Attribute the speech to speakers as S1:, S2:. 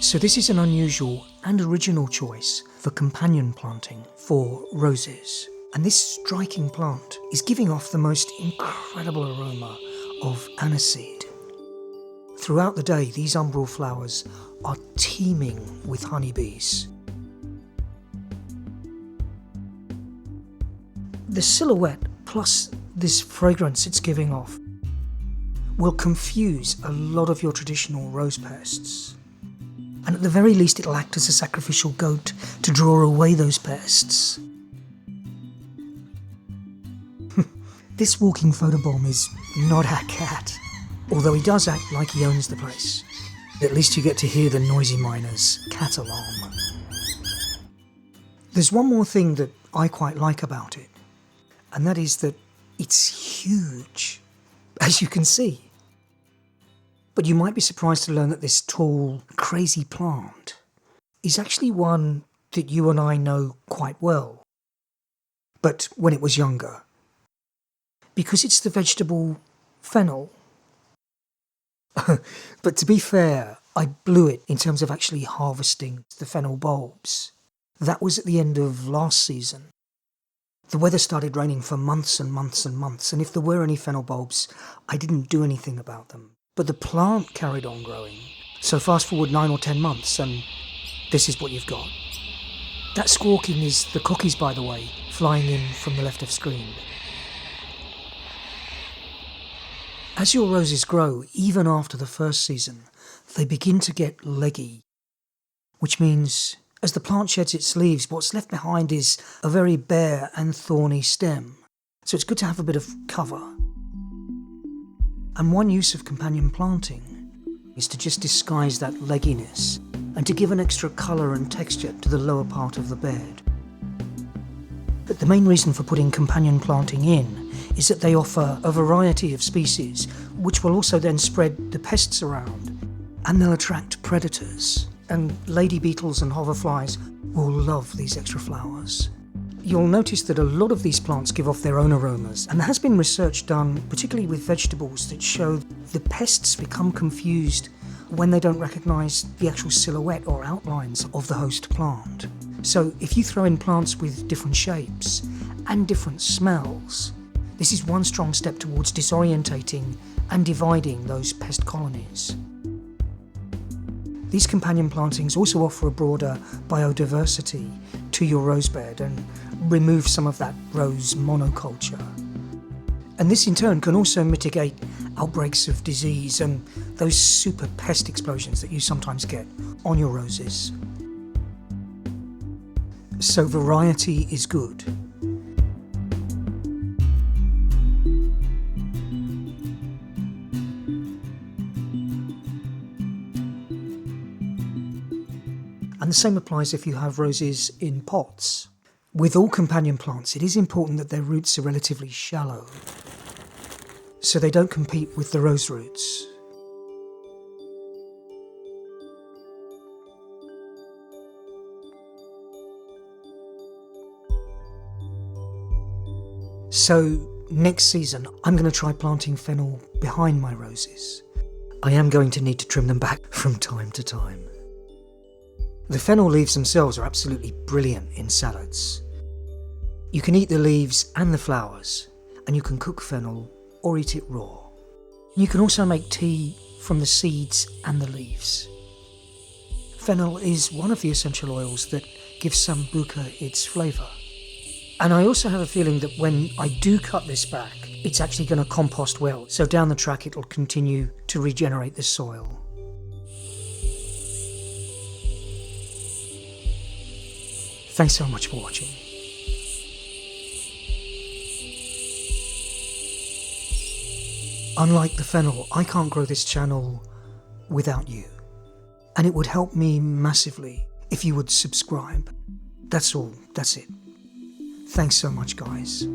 S1: So this is an unusual and original choice for companion planting for roses. And this striking plant is giving off the most incredible aroma of aniseed. Throughout the day, these umbral flowers are teeming with honeybees. The silhouette plus this fragrance it's giving off will confuse a lot of your traditional rose pests. And at the very least, it'll act as a sacrificial goat to draw away those pests. This walking photobomb is not our cat, although he does act like he owns the place. At least you get to hear the noisy miner's cat alarm. There's one more thing that I quite like about it, and that is that it's huge, as you can see. But you might be surprised to learn that this tall, crazy plant is actually one that you and I know quite well. But when it was younger. Because it's the vegetable fennel. But to be fair, I blew it in terms of actually harvesting the fennel bulbs. That was at the end of last season. The weather started raining for months and months and months, and if there were any fennel bulbs, I didn't do anything about them. But the plant carried on growing. So fast forward 9 or 10 months and this is what you've got. That squawking is the cookies, by the way, flying in from the left of screen. As your roses grow, even after the first season, they begin to get leggy. Which means, as the plant sheds its leaves, what's left behind is a very bare and thorny stem. So it's good to have a bit of cover. And one use of companion planting is to just disguise that legginess and to give an extra colour and texture to the lower part of the bed. But the main reason for putting companion planting in is that they offer a variety of species which will also then spread the pests around, and they'll attract predators. And lady beetles and hoverflies will love these extra flowers. You'll notice that a lot of these plants give off their own aromas, and there has been research done, particularly with vegetables, that show the pests become confused when they don't recognise the actual silhouette or outlines of the host plant. So if you throw in plants with different shapes and different smells, this is one strong step towards disorientating and dividing those pest colonies. These companion plantings also offer a broader biodiversity to your rose bed and remove some of that rose monoculture. And this in turn can also mitigate outbreaks of disease and those super pest explosions that you sometimes get on your roses. So variety is good. And the same applies if you have roses in pots. With all companion plants, it is important that their roots are relatively shallow, so they don't compete with the rose roots. So next season, I'm going to try planting fennel behind my roses. I am going to need to trim them back from time to time. The fennel leaves themselves are absolutely brilliant in salads. You can eat the leaves and the flowers, and you can cook fennel or eat it raw. You can also make tea from the seeds and the leaves. Fennel is one of the essential oils that gives sambuca its flavour. And I also have a feeling that when I do cut this back, it's actually going to compost well, so down the track it'll continue to regenerate the soil. Thanks so much for watching. Unlike the fennel, I can't grow this channel without you. And it would help me massively if you would subscribe. That's all, that's it. Thanks so much, guys.